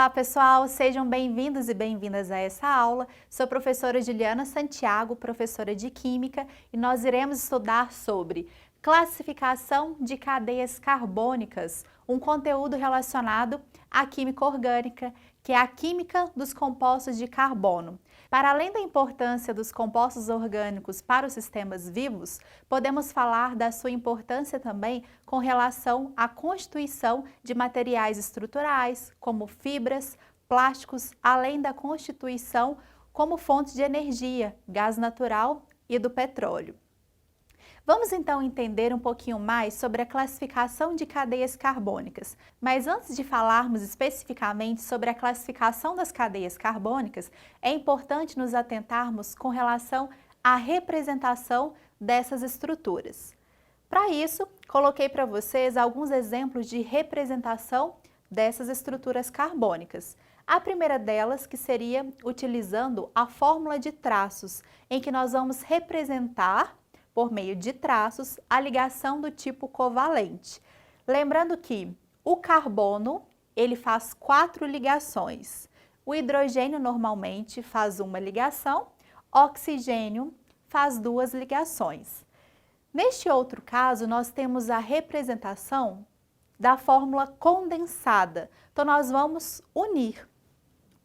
Olá pessoal, sejam bem-vindos e bem-vindas a essa aula. Sou a professora Juliana Santiago, professora de Química, e nós iremos estudar sobre classificação de cadeias carbônicas, um conteúdo relacionado à química orgânica, que é a química dos compostos de carbono. Para além da importância dos compostos orgânicos para os sistemas vivos, podemos falar da sua importância também com relação à constituição de materiais estruturais, como fibras, plásticos, além da constituição como fontes de energia, gás natural e do petróleo. Vamos então entender um pouquinho mais sobre a classificação de cadeias carbônicas. Mas antes de falarmos especificamente sobre a classificação das cadeias carbônicas, é importante nos atentarmos com relação à representação dessas estruturas. Para isso, coloquei para vocês alguns exemplos de representação dessas estruturas carbônicas. A primeira delas, que seria utilizando a fórmula de traços, em que nós vamos representar por meio de traços, a ligação do tipo covalente. Lembrando que o carbono, ele faz 4 ligações. O hidrogênio normalmente faz uma ligação, oxigênio faz 2 ligações. Neste outro caso, nós temos a representação da fórmula condensada. Então, nós vamos unir.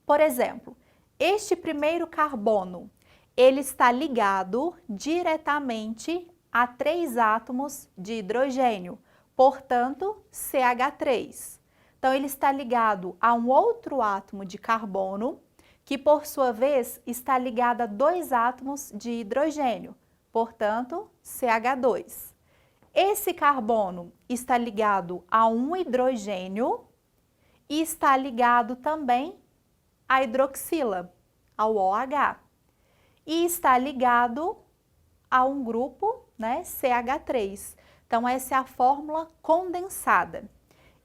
Por exemplo, este primeiro carbono, ele está ligado diretamente a 3 átomos de hidrogênio, portanto, CH3. Então, ele está ligado a um outro átomo de carbono, que por sua vez está ligado a 2 átomos de hidrogênio, portanto, CH2. Esse carbono está ligado a um hidrogênio e está ligado também à hidroxila, ao OH. E está ligado a um grupo, né, CH3. Então, essa é a fórmula condensada.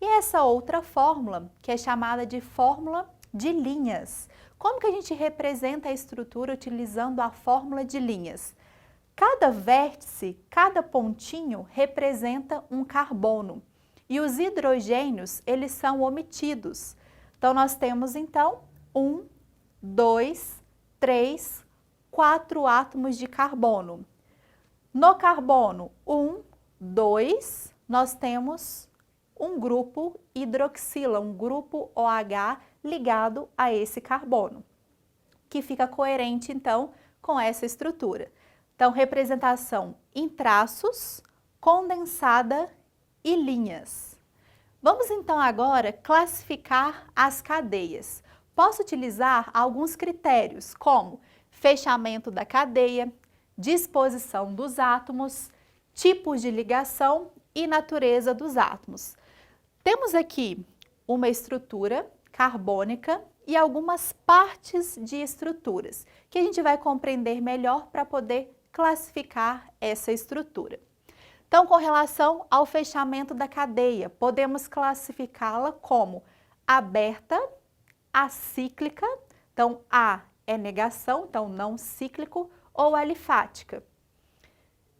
E essa outra fórmula, que é chamada de fórmula de linhas. Como que a gente representa a estrutura utilizando a fórmula de linhas? Cada vértice, cada pontinho representa um carbono. E os hidrogênios, eles são omitidos. Então, nós temos, então, 1, 2, 3, 4 átomos de carbono. No carbono 1, 2, nós temos um grupo hidroxila, um grupo OH ligado a esse carbono, que fica coerente então com essa estrutura. Então, representação em traços, condensada e linhas. Vamos então agora classificar as cadeias. Posso utilizar alguns critérios, como fechamento da cadeia, disposição dos átomos, tipos de ligação e natureza dos átomos. Temos aqui uma estrutura carbônica e algumas partes de estruturas, que a gente vai compreender melhor para poder classificar essa estrutura. Então, com relação ao fechamento da cadeia, podemos classificá-la como aberta, acíclica, então A é negação, então não cíclico, ou alifática.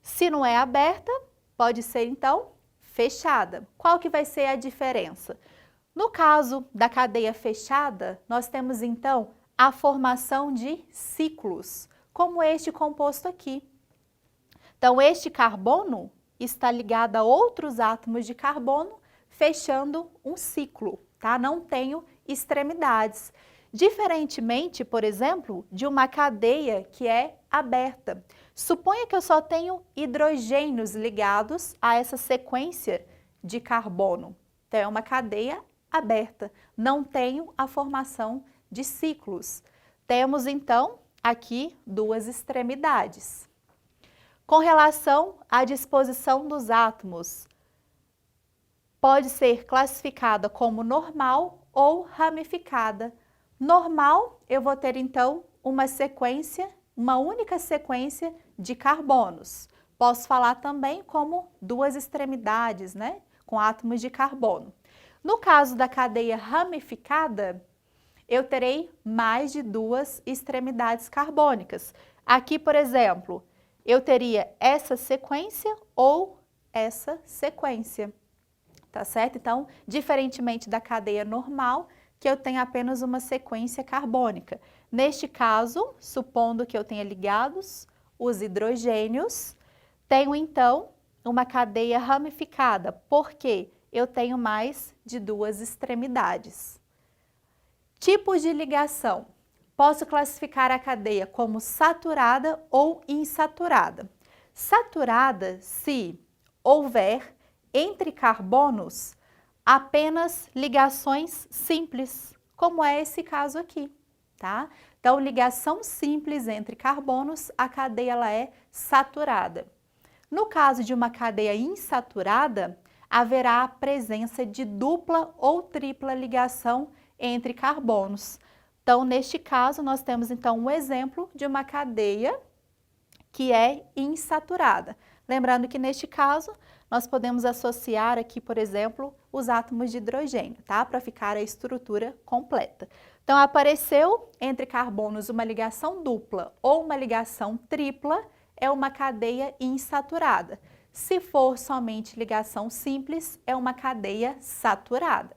Se não é aberta, pode ser então fechada. Qual que vai ser a diferença? No caso da cadeia fechada, nós temos então a formação de ciclos, como este composto aqui. Então, este carbono está ligado a outros átomos de carbono, fechando um ciclo, tá? Não tenho extremidades. Diferentemente, por exemplo, de uma cadeia que é aberta. Suponha que eu só tenho hidrogênios ligados a essa sequência de carbono. Então, é uma cadeia aberta. Não tenho a formação de ciclos. Temos, então, aqui 2 extremidades. Com relação à disposição dos átomos, pode ser classificada como normal ou ramificada. Normal, eu vou ter então uma sequência, uma única sequência de carbonos. Posso falar também como 2 extremidades, né, com átomos de carbono. No caso da cadeia ramificada, eu terei mais de 2 extremidades carbônicas. Aqui, por exemplo, eu teria essa sequência ou essa sequência, tá certo? Então, diferentemente da cadeia normal, que eu tenho apenas uma sequência carbônica. Neste caso, supondo que eu tenha ligados os hidrogênios, tenho então uma cadeia ramificada, porque eu tenho mais de duas extremidades. Tipos de ligação. Posso classificar a cadeia como saturada ou insaturada. Saturada se houver entre carbonos apenas ligações simples, como é esse caso aqui, tá? Então, ligação simples entre carbonos, a cadeia ela é saturada. No caso de uma cadeia insaturada, haverá a presença de dupla ou tripla ligação entre carbonos. Então, neste caso, nós temos então um exemplo de uma cadeia que é insaturada. Lembrando que neste caso, nós podemos associar aqui, por exemplo, os átomos de hidrogênio, tá? Para ficar a estrutura completa. Então, apareceu entre carbonos uma ligação dupla ou uma ligação tripla, é uma cadeia insaturada. Se for somente ligação simples, é uma cadeia saturada.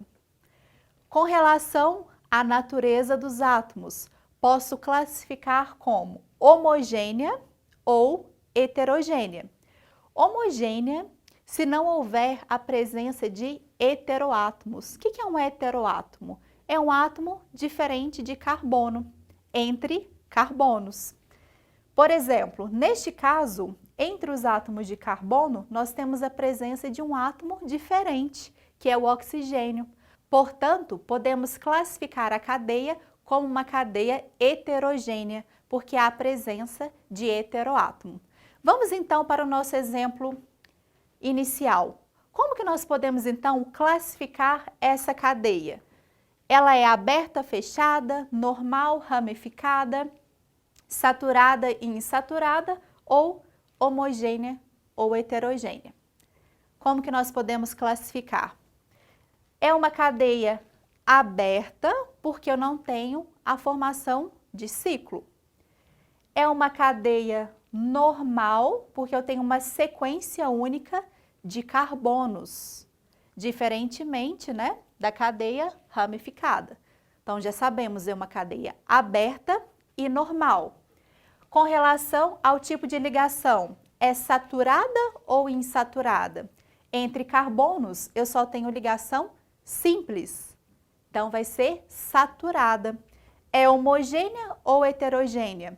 Com relação à natureza dos átomos, posso classificar como homogênea ou heterogênea. Homogênea se não houver a presença de heteroátomos. O que é um heteroátomo? É um átomo diferente de carbono, entre carbonos. Por exemplo, neste caso, entre os átomos de carbono, nós temos a presença de um átomo diferente, que é o oxigênio. Portanto, podemos classificar a cadeia como uma cadeia heterogênea, porque há a presença de heteroátomo. Vamos então para o nosso exemplo inicial. Como que nós podemos então classificar essa cadeia? Ela é aberta, fechada, normal, ramificada, saturada e insaturada ou homogênea ou heterogênea? Como que nós podemos classificar? É uma cadeia aberta porque eu não tenho a formação de ciclo. É uma cadeia normal porque eu tenho uma sequência única de carbonos, diferentemente, né, da cadeia ramificada. Então, já sabemos, é uma cadeia aberta e normal. Com relação ao tipo de ligação, é saturada ou insaturada? Entre carbonos, eu só tenho ligação simples. Então, vai ser saturada. É homogênea ou heterogênea?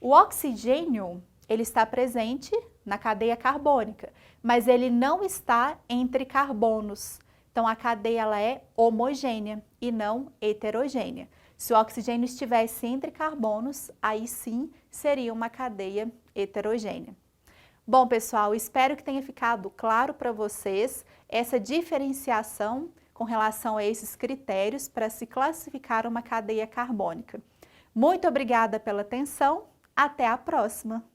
O oxigênio, ele está presente na cadeia carbônica, mas ele não está entre carbonos. Então, a cadeia ela é homogênea e não heterogênea. Se o oxigênio estivesse entre carbonos, aí sim seria uma cadeia heterogênea. Bom, pessoal, espero que tenha ficado claro para vocês essa diferenciação com relação a esses critérios para se classificar uma cadeia carbônica. Muito obrigada pela atenção, até a próxima!